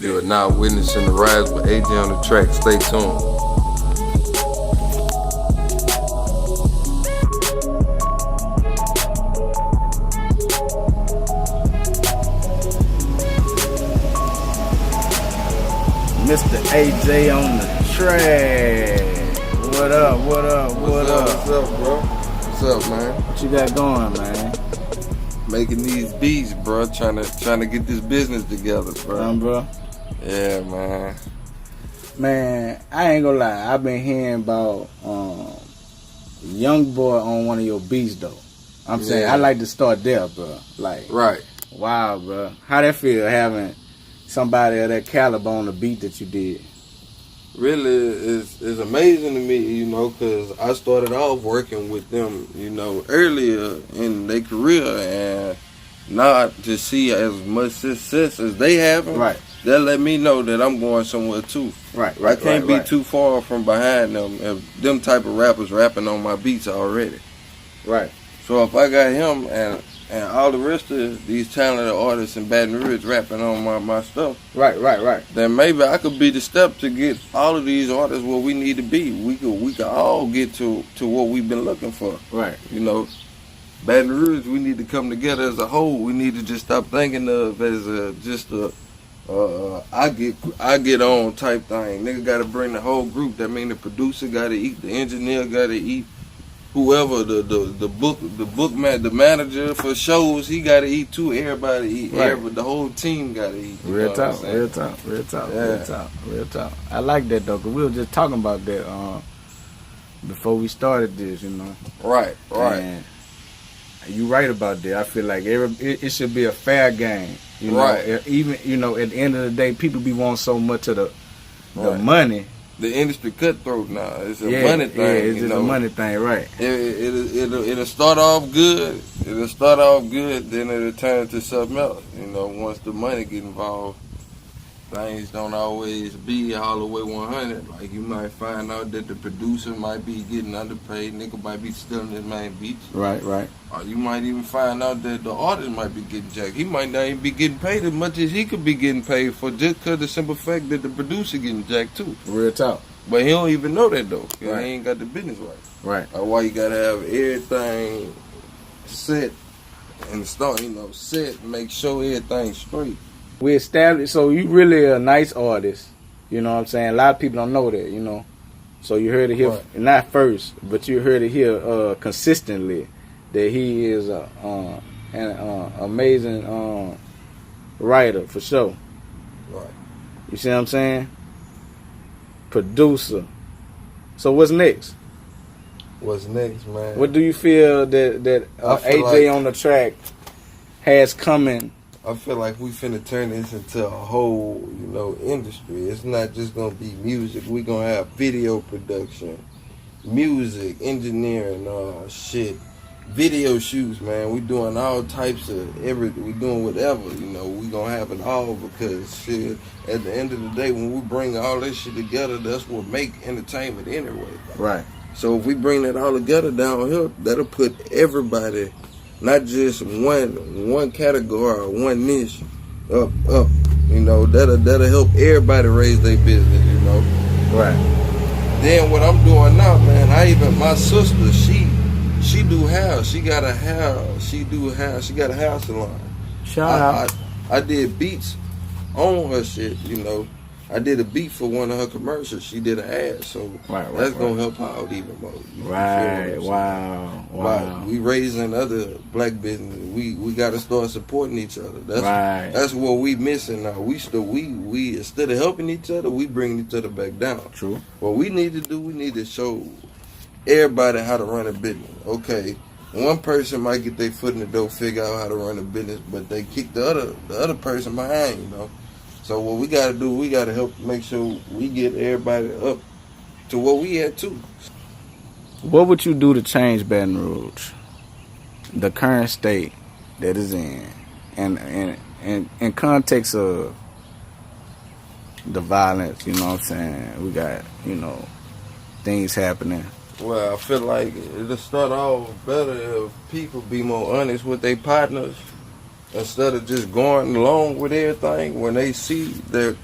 You are now witnessing the rise with AJ on the track. Stay tuned. Mr. AJ on the track. What up, what up, what up? What's up, bro? What's up, man? What you got going, man? Making these beats, bro. Trying to get this business together, bro. Bro? Yeah, man. Man, I ain't gonna lie. I've been hearing about Young Boy on one of your beats, though. I'm saying, I like to start there, bro. Like, right. Wow, bro. How that feel having somebody of that caliber on the beat that you did? Really, it's amazing to me, you know, because I started off working with them, you know, earlier in their career, and not to see as much success as they have. Right. That let me know that I'm going somewhere too. Right. I can't be too far from behind them if them type of rappers rapping on my beats already. Right. So if I got him and all the rest of these talented artists in Baton Rouge rapping on my stuff, right, then maybe I could be the step to get all of these artists where we need to be. We could all get to what we've been looking for. Right. You know, Baton Rouge, we need to come together as a whole. We need to just stop thinking of as I get on type thing. Nigga got to bring the whole group. That mean the producer got to eat, the engineer got to eat. Whoever the manager for shows, he gotta eat too. Everybody eat. Right. The whole team gotta eat. Real talk. I like that though, cause we were just talking about that before we started this, you know. Right. And you right about that. I feel like it should be a fair game, you know. Right. Even, you know, at the end of the day, people be wanting so much of the money. The industry cutthroat now. It's a money thing. Yeah, it's just a money thing, right? It'll start off good. Then it'll turn into something else. You know, once the money get involved, things don't always be all the way 100. Like you might find out that the producer might be getting underpaid. Nigga might be stealing his main beats. Right. Or you might even find out that the artist might be getting jacked. He might not even be getting paid as much as he could be getting paid for, just because the simple fact that the producer getting jacked too. Real talk. But he don't even know that though. Right. He ain't got the business right. Right. That's why you gotta have everything set and start, you know, set, make sure everything's straight. We established, so you really a nice artist, you know what I'm saying? A lot of people don't know that, you know. So you heard it here, right. Not first, but you heard it here consistently that he is an amazing writer for sure. Right. You see what I'm saying? Producer. So what's next? What's next, man? What do you feel that AJ like on the track has coming? I feel like we finna turn this into a whole, you know, industry. It's not just gonna be music. We gonna have video production, music, engineering, video shoots, man. We doing all types of everything. We doing whatever, you know. We gonna have it all because shit. At the end of the day, when we bring all this shit together, that's what make entertainment anyway. Right. So if we bring that all together down here, that'll put everybody, not just one category or one niche, up. You know, that'll help everybody raise their business, you know. Right. Then what I'm doing now, man, my sister, she do hair. She got a hair. She got a hair salon. Shout out. I did beats on her shit, you know. I did a beat for one of her commercials. She did an ad, so that's gonna help her out even more. Right. Wow. We raising other black businesses. We got to start supporting each other. That's what we missing now. We instead of helping each other, we bring each other back down. True. What we need to do, we need to show everybody how to run a business. Okay, one person might get their foot in the door, figure out how to run a business, but they kick the other person behind, you know. So what we gotta do, we gotta help make sure we get everybody up to what we at too. What would you do to change Baton Rouge, the current state that is in, and in context of the violence? You know what I'm saying? We got, you know, things happening. Well, I feel like it'll start off better if people be more honest with their partners instead of just going along with everything, when they see their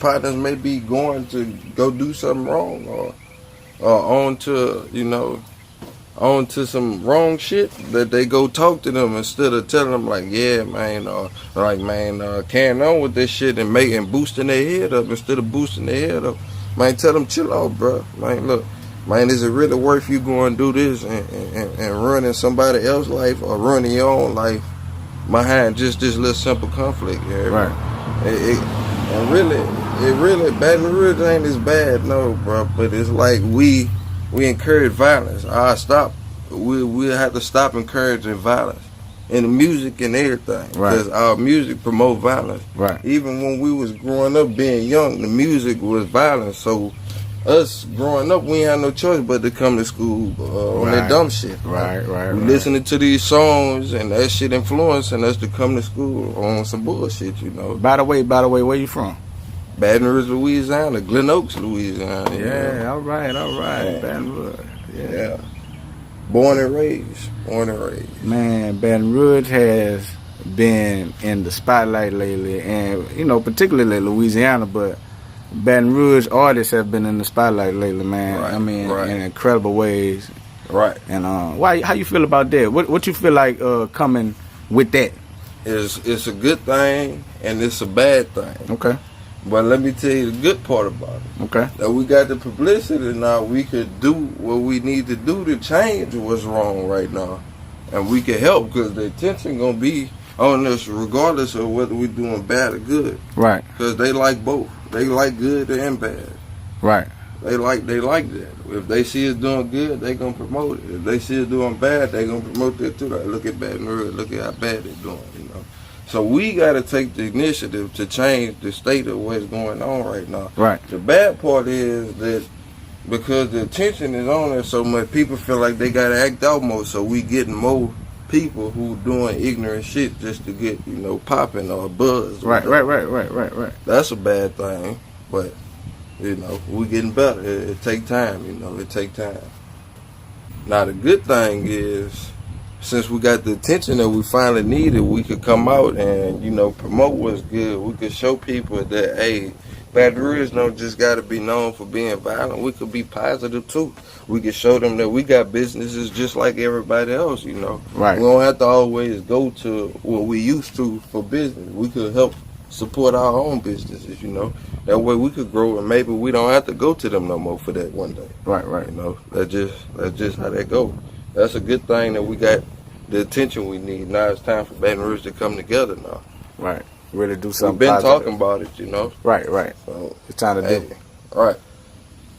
partners may be going to go do something wrong or on to some wrong shit, that they go talk to them instead of telling them like, yeah, man, carrying on with this shit and boosting their head up instead of boosting their head up. Man, tell them chill out, bro. Man, look, man, is it really worth you going to do this and running somebody else's life or running your own life behind just this little simple conflict here? Right. And really, Baton Rouge ain't as bad, no, bro. But it's like we encourage violence. We have to stop encouraging violence in the music and everything, because our music promote violence. Right. Even when we was growing up, being young, the music was violence. So us growing up, we ain't had no choice but to come to school on that dumb shit. Right. We listening to these songs and that shit influencing us to come to school on some bullshit, you know. By the way, where you from? Baton Rouge, Louisiana, Glen Oaks, Louisiana. Yeah, all right. Baton Rouge. Yeah. Born and raised. Man, Baton Rouge has been in the spotlight lately, and particularly Louisiana, but Baton Rouge artists have been in the spotlight lately, man. Right, I mean, in incredible ways. Right. And how you feel about that? What you feel like coming with that? It's a good thing and it's a bad thing. Okay. But let me tell you the good part about it. Okay. That we got the publicity now. We could do what we need to do to change what's wrong right now, and we can help, because the attention gonna be on us regardless of whether we're doing bad or good. Right. Because they like both. They like good and bad. Right. They like that. If they see us doing good, they gonna promote it. If they see us doing bad, they gonna promote that too. Like, look at Baton Rouge. Look at how bad they're doing. So we gotta take the initiative to change the state of what's going on right now. Right. The bad part is that because the attention is on it so much, people feel like they gotta act out more. So we getting more people who doing ignorant shit just to get popping or buzz. Right. That's a bad thing, but we getting better. It take time. It take time. Now the good thing is, since we got the attention that we finally needed, we could come out and promote what's good. We could show people that, hey, Baton Rouge don't just got to be known for being violent. We could be positive too. We could show them that we got businesses just like everybody else. Right. We don't have to always go to what we used to for business. We could help support our own businesses. That way we could grow, and maybe we don't have to go to them no more for that one day. Right. That's just how that go. That's a good thing that we got the attention we need. Now it's time for Baton Rouge to come together now. Right. Really do something. We've been positive. talking about it, Right. So it's time to do it. Right.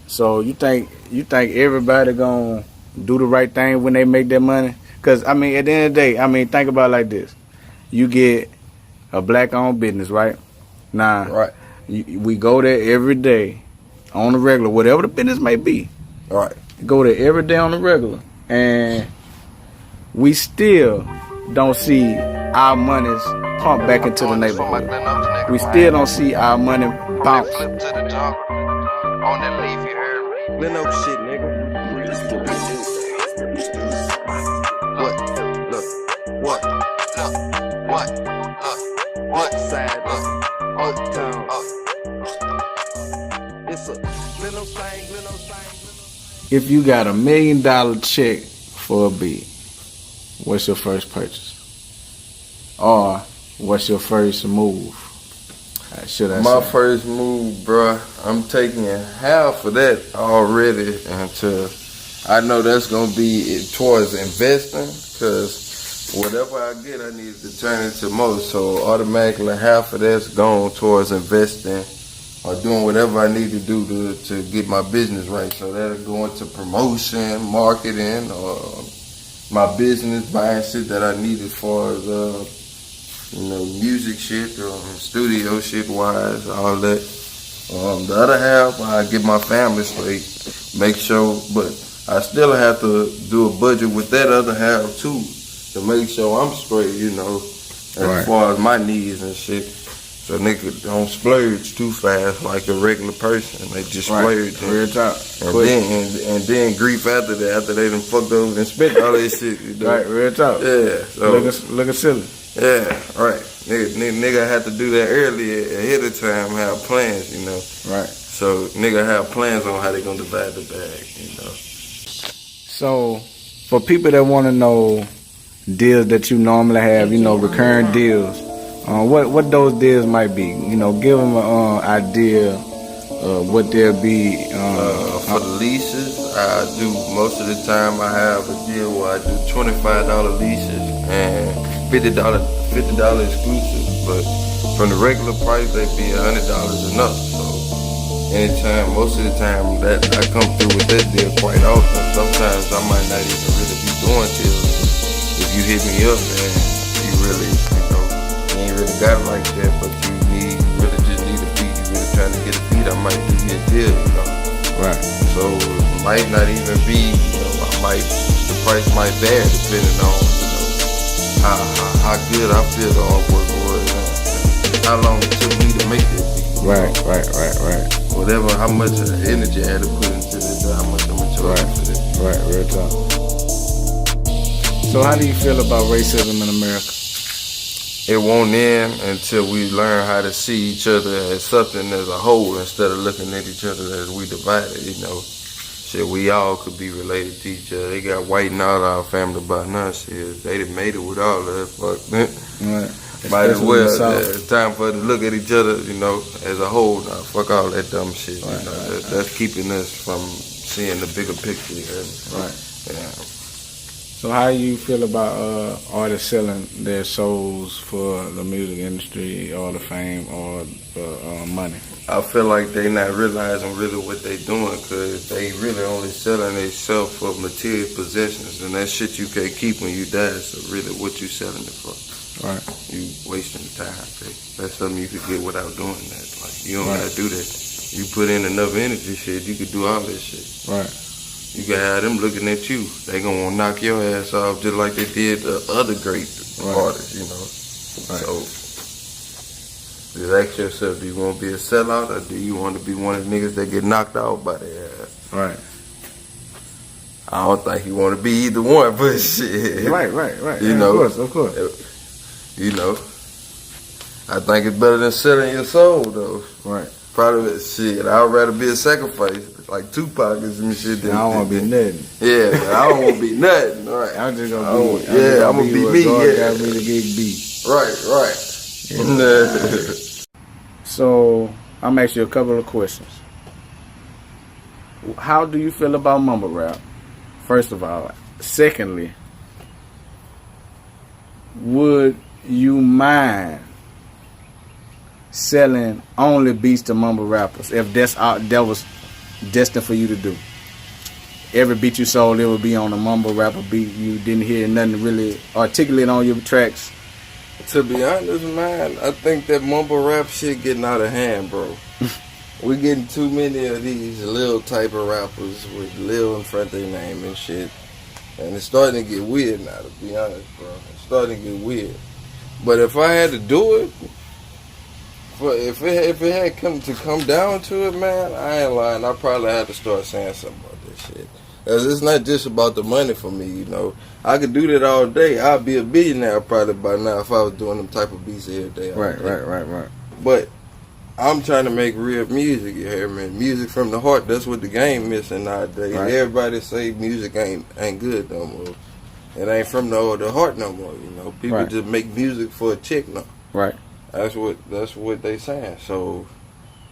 So you think everybody gonna do the right thing when they make their money? Because at the end of the day, think about it like this: you get a black-owned business, right? Now, right. We go there every day on the regular, whatever the business may be. Right. Go there every day on the regular, and we still don't see our monies pump back into the neighborhood. We still don't see our money bounce. Flip to the top on that leaf, you heard? Glen Oaks shit, nigga. What side? Uptown. It's a Glen Oaks thing. If you got $1 million check for a beat, what's your first purchase? Or what's your first move? My first move, bruh, I'm taking half of that already until I know that's going to be towards investing, because whatever I get, I need to turn into more. So automatically half of that's going towards investing or doing whatever I need to do to get my business right. So that'll go into promotion, marketing, or my business, buying shit that I need as far as music shit or studio shit wise, all that. The other half, I get my family straight, make sure, but I still have to do a budget with that other half too, to make sure I'm straight, as far as my needs and shit. So nigga don't splurge too fast like a regular person. They just splurge. And then grief after that, after they done fucked over and spent all that shit. Right, real talk. Yeah. So looking silly. Yeah, right. Nigga had to do that earlier, ahead of time, have plans, you know. Right. So nigga have plans on how they gonna divide the bag, you know. So for people that want to know deals that you normally have, you know, recurring deals, what those deals might be, you know, give them an idea of what they'll be. For the leases, I do most of the time. I have a deal where I do $25 leases and $50 exclusive, but from the regular price they be $100 and up. So anytime, most of the time that I come through with that deal quite often. Sometimes I might not even really be doing deals. If you hit me up, man, you really, you know, you ain't really got it like that, but you really just need a beat. You really trying to get a beat, I might do you a deal, you know. Right. So it might not even be, you know, the price might vary depending on, you know, how good I feel the artwork was, how long it took me to make that beat. Right. Whatever, how much energy I had to put into this, how much I'm gonna charge for this. Right, real talk. So how do you feel about racism in America? It won't end until we learn how to see each other as something as a whole instead of looking at each other as we divided, you know. Shit, we all could be related to each other. They got white and all our family by us. Shit, they done made it with all of that. Fuck, man. Right. Might as well. It's time for us to look at each other, you know, as a whole. Now, fuck all that dumb shit. Right, you know, that's keeping us from seeing the bigger picture. Right. Yeah. So how do you feel about artists selling their souls for the music industry or the fame or money? I feel like they not realizing really what they doing, because they really only selling themselves for material possessions, and that shit you can't keep when you die. So really, what you selling it for? Right. You wasting time. That's something you could get without doing that. Like, you don't gotta do that. You put in enough energy, shit, you could do all this shit. Right. You can have them looking at you. They gonna wanna knock your ass off just like they did the other great artists, you know. Right. So just ask yourself, do you wanna be a sellout or do you wanna be one of the niggas that get knocked out by their ass? Right. I don't think you wanna be either one, but shit. Right. You Yeah, know. Of course. You know. I think it's better than selling your soul though. Right. Probably shit. I'd rather be a sacrifice. Like Tupac and some shit. I don't want to be nothing. Yeah, I don't want to be nothing. Right. I'm just gonna be. I'm gonna be me. Yeah. Got me to get beat. Right. Yeah. So I'm asking you a couple of questions. How do you feel about mumble rap? First of all. Secondly, would you mind selling only beats to mumble rappers if that was destined for you to do? Every beat you sold, it would be on a mumble rapper beat. You didn't hear nothing really articulate on your tracks. To be honest, man, I think that mumble rap shit getting out of hand, bro. We getting too many of these little type of rappers with Lil in front of their name and shit. And it's starting to get weird now, to be honest, bro. It's starting to get weird. But if I had to do it, if it had come down to it, man, I ain't lying. I probably had to start saying something about this shit. Cause it's not just about the money for me, you know. I could do that all day. I'd be a billionaire probably by now if I was doing them type of beats every day. Right. But I'm trying to make real music, you hear me? Music from the heart. That's what the game missing nowadays. Right. Everybody say music ain't good no more. It ain't from the heart no more, you know. People just make music for a check now. Right. That's what they saying. So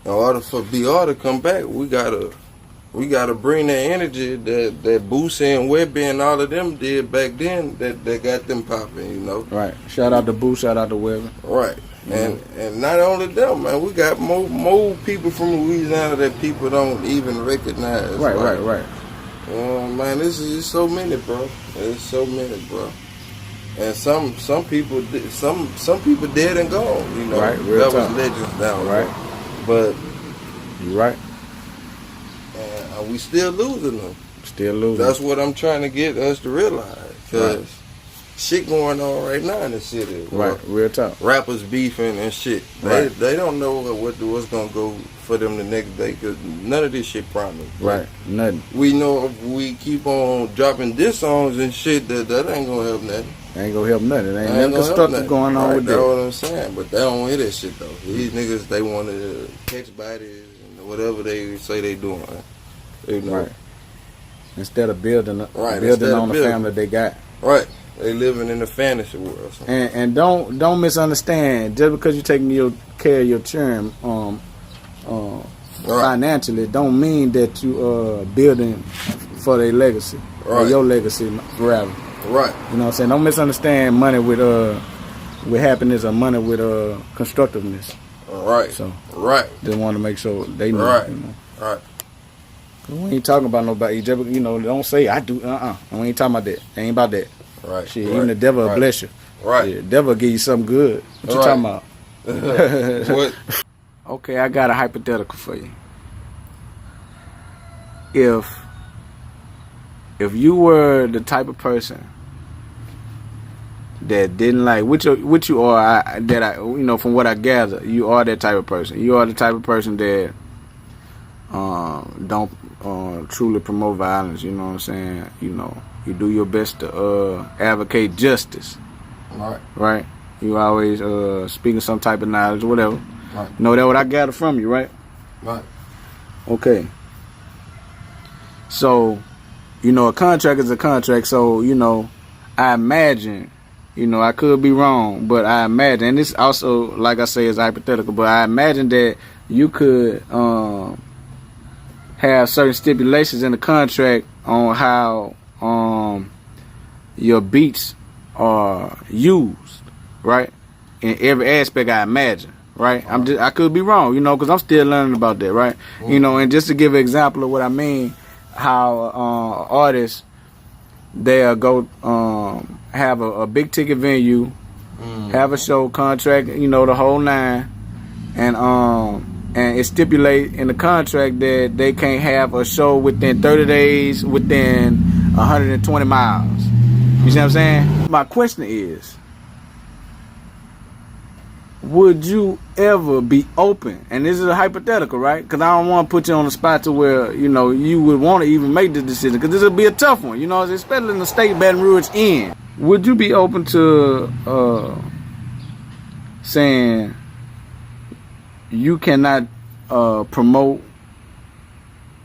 in order for BR to come back, we gotta bring that energy that Boosie and Webby and all of them did back then that got them popping, you know. Right. Shout out to Boo, shout out to Webby. Right. And not only them, man, we got more people from Louisiana that people don't even recognize. Right. Man, it's so many, bro. There's so many, bro. And some people dead and gone, you know. Right, that was legends down, right? But you're right. And we still losing them. Still losing. That's what I'm trying to get us to realize, because shit going on right now in the city. Right, real talk. Rappers beefing and shit. They don't know what's gonna go for them the next day, because none of this shit promised. Right, nothing. We know if we keep on dropping diss songs and shit that ain't gonna help nothing. Ain't gonna help nothing. Ain't nothing constructive going on with that. That's what I'm saying. But they don't hear that shit though. These niggas, they want to catch bodies and whatever they say they doing. You know. Right. Instead of building on the family they got. Right. They living in a fantasy world. And don't misunderstand. Just because you're taking care of your children financially, don't mean that you building for their legacy or your legacy forever. Right. You know what I'm saying? Don't misunderstand money with happiness or money with constructiveness. Right. So just want to make sure they know. Right. You know? Right. We ain't talking about nobody. You know, don't say I do. We ain't talking about that. Ain't about that. Right. Shit, even the devil will bless you. Right. Yeah, the devil will give you something good. What you talking about? What? Okay, I got a hypothetical for you. If you were the type of person that didn't like which you are, from what I gather, you are that type of person. You are the type of person that don't truly promote violence. You know what I'm saying? You know, you do your best to advocate justice. Right. You always speaking some type of knowledge or whatever. Right. You know that what I gather from you, right? Right. Okay. So, you know, a contract is a contract. So, you know, I imagine, you know, I could be wrong, but I imagine, and this also, like I say, is hypothetical, but I imagine that you could have certain stipulations in the contract on how your beats are used, right? In every aspect, I imagine, right? I could be wrong, you know, because I'm still learning about that, right? Mm-hmm. You know, and just to give an example of what I mean, how artists, they'll go have a big ticket venue, have a show contract, you know, the whole nine, and it stipulate in the contract that they can't have a show within 30 days within 120 miles. You see what I'm saying? My question is, would you ever be open? And this is a hypothetical, right? Because I don't want to put you on the spot to where, you know, you would want to even make the decision. Because this would be a tough one, you know, especially in the state Baton Rouge in. Would you be open to saying you cannot promote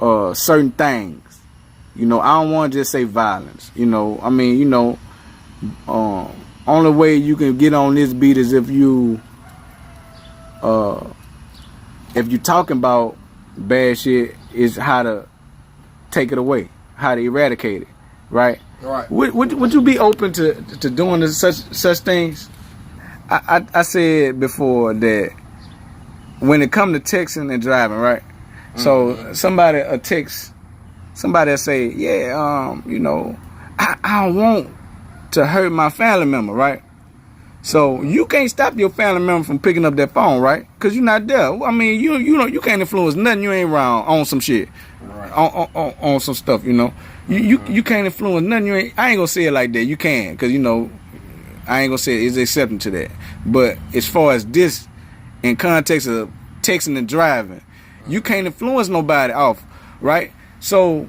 certain things? You know, I don't want to just say violence. You know, I mean, you know, only way you can get on this beat is if you talking about bad shit, is how to take it away, how to eradicate it, right? Right. Would you be open to doing such things? I said before that when it come to texting and driving, right? Mm-hmm. So somebody will say, yeah, you know, I don't want to hurt my family member, right? So you can't stop your family member from picking up that phone, right? Because you're not there. I mean, you can't influence nothing. You ain't around on some shit, right. on some stuff. You know, you can't influence nothing. I ain't gonna say it like that. You can, because you know, I ain't gonna say it's accepting to that. But as far as this, in context of texting and driving, you can't influence nobody off, right? So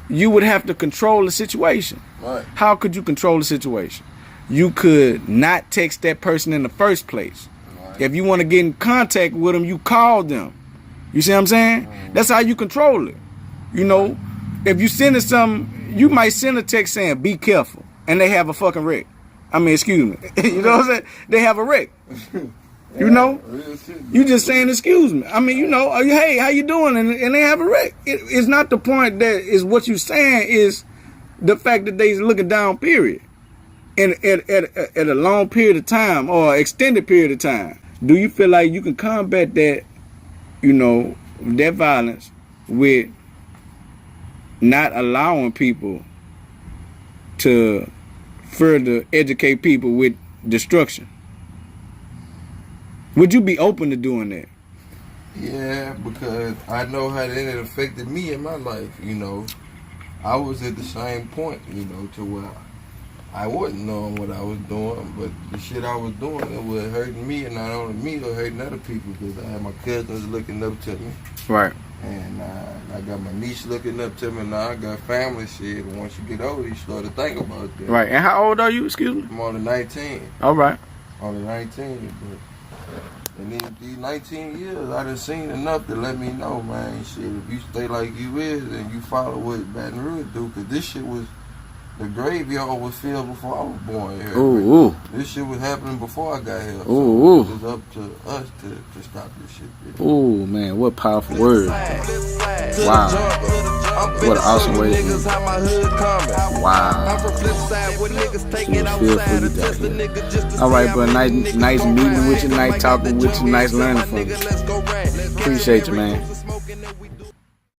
you would have to control the situation. Right. How could you control the situation? You could not text that person in the first place. Right. If you want to get in contact with them, you call them. You see what I'm saying? Mm-hmm. That's how you control it. You know, if you send something, you might send a text saying, be careful, and they have a fucking wreck. I mean, excuse me. You know what I'm saying? They have a wreck. You know? You just saying, excuse me. I mean, you know, hey, how you doing? And they have a wreck. It's not the point that is what you saying, is the fact that they looking down, period. And at a long period of time or extended period of time. Do you feel like you can combat that, you know, that violence with not allowing people to further educate people with destruction? Would you be open to doing that? Yeah, because I know how that it affected me in my life, you know. I was at the same point, you know, to where I wasn't knowing what I was doing, but the shit I was doing, it was hurting me, and not only me, it was hurting other people, because I had my cousins looking up to me. Right. And I got my niece looking up to me. Now I got family shit. And once you get older, you start to think about that. Right. And how old are you? Excuse me. I'm only 19. All right. Only 19. But in these 19 years, I done seen enough to let me know, man. Shit, if you stay like you is, and you follow what Baton Rouge do, because this shit was. The graveyard was filled before I was born here. Ooh. This shit was happening before I got here. Ooh. So it was up to us to stop this shit. Ooh, man, what powerful words. Wow. What an awesome way to end. Wow. Feel free to. All right, bro. Nice meeting with you, nice talking with you, nice learning from you. Appreciate you, man.